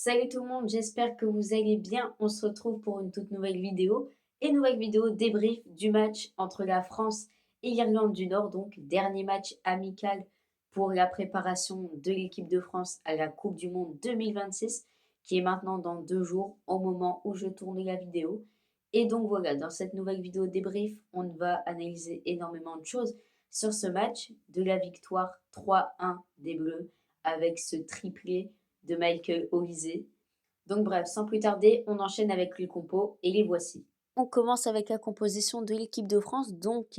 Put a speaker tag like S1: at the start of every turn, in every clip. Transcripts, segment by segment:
S1: Salut tout le monde, j'espère que vous allez bien. On se retrouve pour une toute nouvelle vidéo nouvelle vidéo débrief du match entre la France et l'Irlande du Nord, donc dernier match amical pour la préparation de l'équipe de France à la Coupe du Monde 2026 qui est maintenant dans 2 jours au moment où je tourne la vidéo. Et donc voilà, dans cette nouvelle vidéo débrief, on va analyser énormément de choses sur ce match, de la victoire 3-1 des Bleus avec ce triplé de Michael Olise. Donc bref, sans plus tarder, on enchaîne avec les compos et les voici. On commence avec la composition de l'équipe de France, donc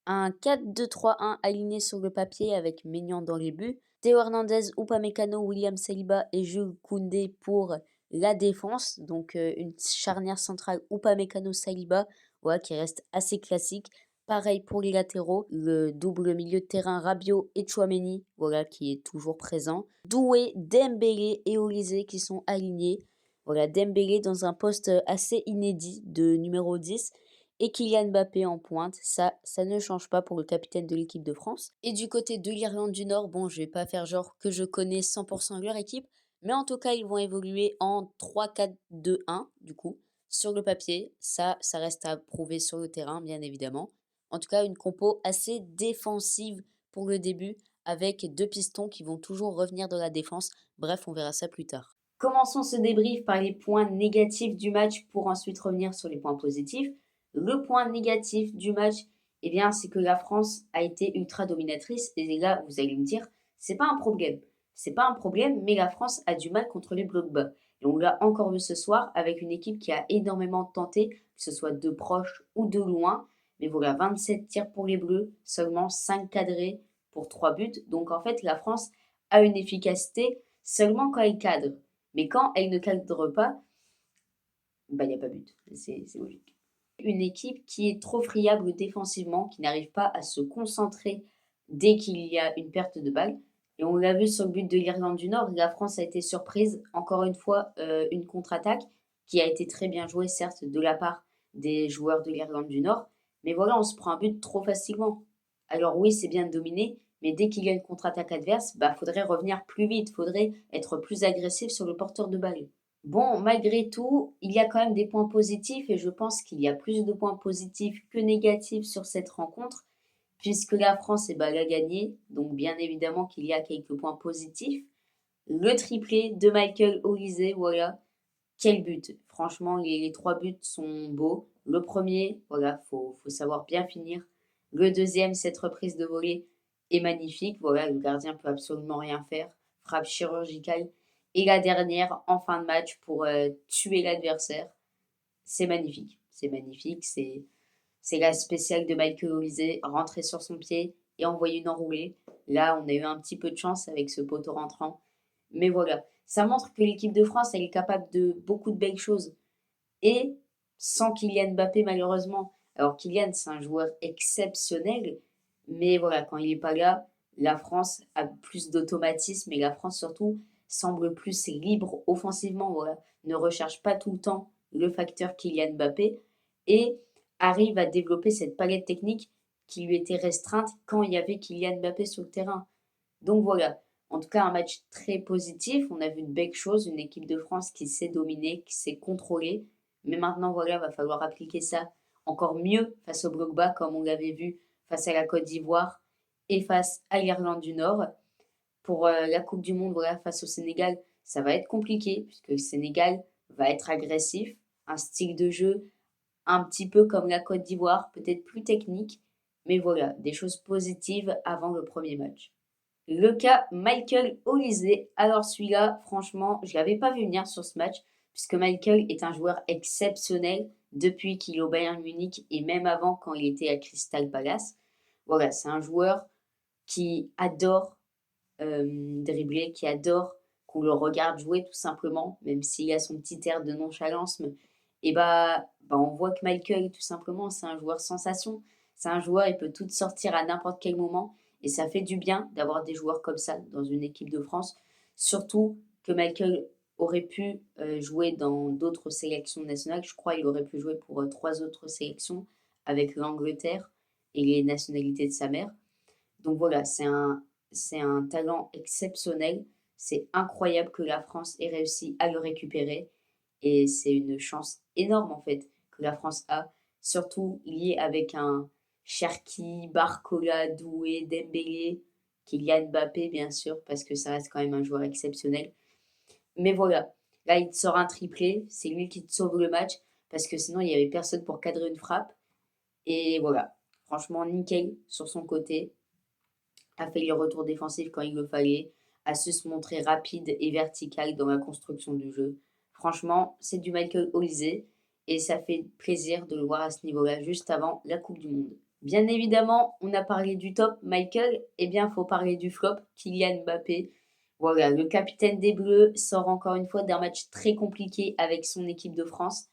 S1: un 4-2-3-1 aligné sur le papier avec Maignan dans les buts, Théo Hernandez, Upamecano, William Saliba et Jules Koundé pour la défense, donc une charnière centrale Upamecano-Saliba, voilà, qui reste assez classique. Pareil pour les latéraux, le double milieu de terrain Rabiot et Chouameni, voilà, qui est toujours présent. Doué, Dembélé et Olise qui sont alignés. Voilà, Dembélé dans un poste assez inédit de numéro 10 et Kylian Mbappé en pointe. Ça ne change pas pour le capitaine de l'équipe de France. Et du côté de l'Irlande du Nord, bon, je vais pas faire genre que je connais 100% leur équipe, mais en tout cas, ils vont évoluer en 3-4-2-1 du coup. Sur le papier, ça reste à prouver sur le terrain, bien évidemment. En tout cas, une compo assez défensive pour le début, avec deux pistons qui vont toujours revenir dans la défense. Bref, on verra ça plus tard. Commençons ce débrief par les points négatifs du match pour ensuite revenir sur les points positifs. Le point négatif du match, eh bien, c'est que la France a été ultra dominatrice. Et là, vous allez me dire, c'est pas un problème. C'est pas un problème, mais la France a du mal contre les blocs bas. Et on l'a encore vu ce soir avec une équipe qui a énormément tenté, que ce soit de proche ou de loin. Mais voilà, 27 tirs pour les Bleus, seulement 5 cadrés pour 3 buts. Donc en fait, la France a une efficacité seulement quand elle cadre. Mais quand elle ne cadre pas, bah, il n'y a pas but. C'est logique. Une équipe qui est trop friable défensivement, qui n'arrive pas à se concentrer dès qu'il y a une perte de balle. Et on l'a vu sur le but de l'Irlande du Nord, la France a été surprise, encore une fois, une contre-attaque qui a été très bien jouée, certes, de la part des joueurs de l'Irlande du Nord. Mais voilà, on se prend un but trop facilement. Alors oui, c'est bien de dominer, mais dès qu'il y a une contre-attaque adverse, bah, faudrait revenir plus vite, faudrait être plus agressif sur le porteur de balle. Bon, malgré tout, il y a quand même des points positifs et je pense qu'il y a plus de points positifs que négatifs sur cette rencontre, puisque la France eh ben, l'a gagné, donc bien évidemment qu'il y a quelques points positifs. Le triplé de Michael Olise, voilà, quel but! Franchement, les trois buts sont beaux. Le premier, voilà, faut savoir bien finir. Le deuxième, cette reprise de volée est magnifique. Voilà, le gardien peut absolument rien faire. Frappe chirurgicale. Et la dernière, en fin de match, pour tuer l'adversaire. C'est magnifique. C'est magnifique. C'est la spéciale de Michael Olise, rentrer sur son pied et envoyer une enroulée. Là, on a eu un petit peu de chance avec ce poteau rentrant. Mais voilà, ça montre que l'équipe de France, elle est capable de beaucoup de belles choses. Et sans Kylian Mbappé, malheureusement. Alors, Kylian, c'est un joueur exceptionnel. Mais voilà, quand il n'est pas là, la France a plus d'automatisme et la France, surtout, semble plus libre offensivement. Voilà, ne recherche pas tout le temps le facteur Kylian Mbappé et arrive à développer cette palette technique qui lui était restreinte quand il y avait Kylian Mbappé sur le terrain. Donc voilà, en tout cas un match très positif. On a vu de belles choses, une équipe de France qui sait dominer, qui sait contrôler. Mais maintenant voilà, va falloir appliquer ça encore mieux face au bloc bas comme on l'avait vu face à la Côte d'Ivoire et face à l'Irlande du Nord. Pour la Coupe du Monde, voilà, face au Sénégal, ça va être compliqué puisque le Sénégal va être agressif, un style de jeu un petit peu comme la Côte d'Ivoire, peut-être plus technique, mais voilà, des choses positives avant le premier match. Le cas Michael Olise. Alors celui-là, franchement, je ne l'avais pas vu venir sur ce match, puisque Michael est un joueur exceptionnel depuis qu'il est au Bayern Munich et même avant quand il était à Crystal Palace. Voilà, c'est un joueur qui adore dribbler, qui adore qu'on le regarde jouer tout simplement, même s'il a son petit air de nonchalance. Et bah, on voit que Michael, tout simplement, c'est un joueur sensation. C'est un joueur, il peut tout sortir à n'importe quel moment. Et ça fait du bien d'avoir des joueurs comme ça dans une équipe de France. Surtout que Michael aurait pu jouer dans d'autres sélections nationales. Je crois qu'il aurait pu jouer pour 3 autres sélections avec l'Angleterre et les nationalités de sa mère. Donc voilà, c'est un talent exceptionnel. C'est incroyable que la France ait réussi à le récupérer et c'est une chance énorme en fait que la France a, surtout liée avec un Cherki, Barcola, Doué, Dembélé, Kylian Mbappé bien sûr, parce que ça reste quand même un joueur exceptionnel. Mais voilà, là il te sort un triplé, c'est lui qui te sauve le match, parce que sinon il n'y avait personne pour cadrer une frappe. Et voilà, franchement nickel sur son côté, a fait les retours défensifs quand il le fallait, a su se montrer rapide et vertical dans la construction du jeu. Franchement, c'est du Michael Olise et ça fait plaisir de le voir à ce niveau-là juste avant la Coupe du Monde. Bien évidemment, on a parlé du top Michael, eh bien, il faut parler du flop Kylian Mbappé. Voilà, le capitaine des Bleus sort encore une fois d'un match très compliqué avec son équipe de France.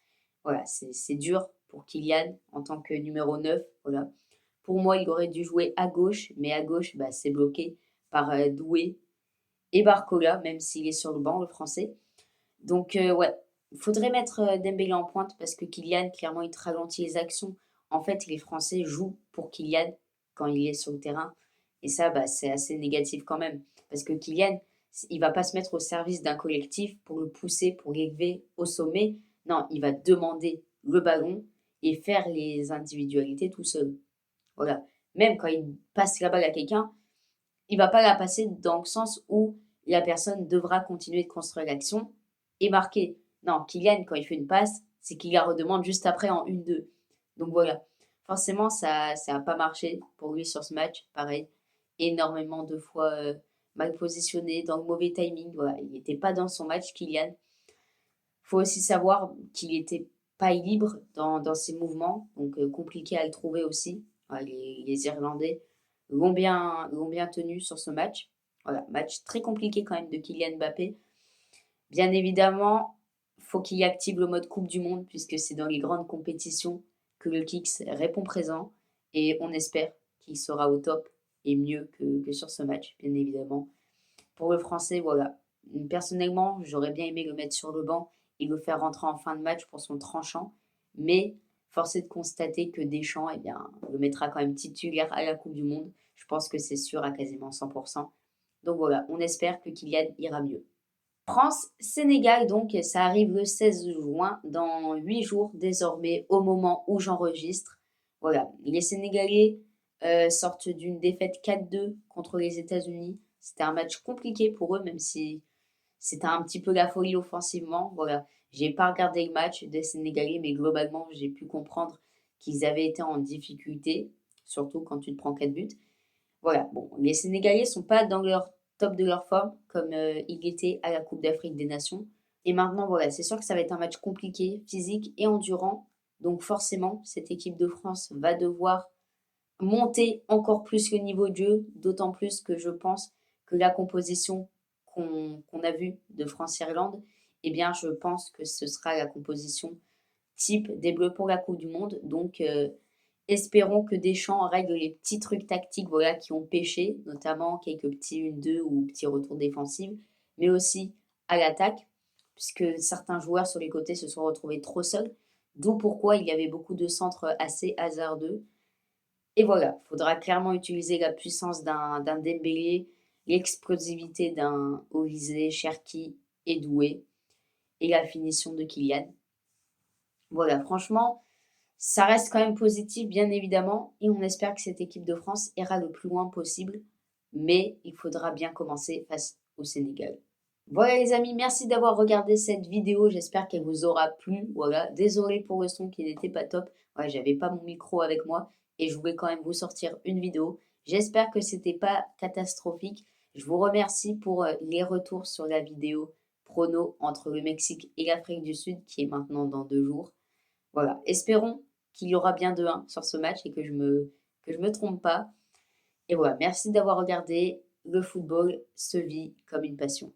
S1: Voilà, c'est dur pour Kylian en tant que numéro 9. Voilà. Pour moi, il aurait dû jouer à gauche, mais à gauche, bah, c'est bloqué par Doué et Barcola, même s'il est sur le banc, le français. Donc, ouais, il faudrait mettre Dembélé en pointe parce que Kylian, clairement, il te ralentit les actions. En fait, les Français jouent pour Kylian quand il est sur le terrain. Et ça, bah, c'est assez négatif quand même. Parce que Kylian, il va pas se mettre au service d'un collectif pour le pousser, pour l'élever au sommet. Non, il va demander le ballon et faire les individualités tout seul. Voilà. Même quand il passe la balle à quelqu'un, il va pas la passer dans le sens où la personne devra continuer de construire l'action et marquer. Non, Kylian, quand il fait une passe, c'est qu'il la redemande juste après en 1-2. Donc voilà. Forcément, ça a pas marché pour lui sur ce match. Pareil, énormément de fois mal positionné, dans le mauvais timing. Voilà. Il n'était pas dans son match, Kylian. Faut aussi savoir qu'il n'était pas libre dans ses mouvements, donc compliqué à le trouver aussi. Ouais, les Irlandais l'ont bien tenu sur ce match. Voilà, match très compliqué quand même de Kylian Mbappé. Bien évidemment, faut qu'il active le mode Coupe du Monde puisque c'est dans les grandes compétitions que le Kicks répond présent et on espère qu'il sera au top et mieux que sur ce match, bien évidemment. Pour le français, voilà. Personnellement, j'aurais bien aimé le mettre sur le banc et le faire rentrer en fin de match pour son tranchant. Mais force est de constater que Deschamps, eh bien, le mettra quand même titulaire à la Coupe du Monde. Je pense que c'est sûr à quasiment 100%. Donc voilà, on espère que Kylian ira mieux. France-Sénégal, donc, ça arrive le 16 juin, dans 8 jours désormais, au moment où j'enregistre. Voilà, les Sénégalais sortent d'une défaite 4-2 contre les États-Unis. C'était un match compliqué pour eux, même si c'était un petit peu la folie offensivement. Voilà, j'ai pas regardé le match des Sénégalais, mais globalement, j'ai pu comprendre qu'ils avaient été en difficulté, surtout quand tu te prends 4 buts. Voilà, bon, les Sénégalais sont pas dans leur top de leur forme, comme ils étaient à la Coupe d'Afrique des Nations. Et maintenant, voilà, c'est sûr que ça va être un match compliqué, physique et endurant. Donc forcément, cette équipe de France va devoir monter encore plus le niveau de jeu, d'autant plus que je pense que la composition qu'on a vue de France-Irlande, eh bien, je pense que ce sera la composition type des Bleus pour la Coupe du Monde. Donc, espérons que Deschamps règle les petits trucs tactiques voilà, qui ont pêché, notamment quelques petits 1-2 ou petits retours défensifs, mais aussi à l'attaque, puisque certains joueurs sur les côtés se sont retrouvés trop seuls, d'où pourquoi il y avait beaucoup de centres assez hasardeux. Et voilà, il faudra clairement utiliser la puissance d'un Dembélé, l'explosivité d'un Olise, Cherki et Doué, et la finition de Kylian. Voilà, franchement, ça reste quand même positif, bien évidemment, et on espère que cette équipe de France ira le plus loin possible, mais il faudra bien commencer face au Sénégal. Voilà les amis, merci d'avoir regardé cette vidéo, j'espère qu'elle vous aura plu. Voilà, désolé pour le son qui n'était pas top. Ouais, j'avais pas mon micro avec moi et je voulais quand même vous sortir une vidéo. J'espère que c'était pas catastrophique. Je vous remercie pour les retours sur la vidéo prono entre le Mexique et l'Afrique du Sud qui est maintenant dans 2 jours. Voilà, espérons qu'il y aura bien 2-1 sur ce match et que je me trompe pas. Et voilà, merci d'avoir regardé. Le football se vit comme une passion.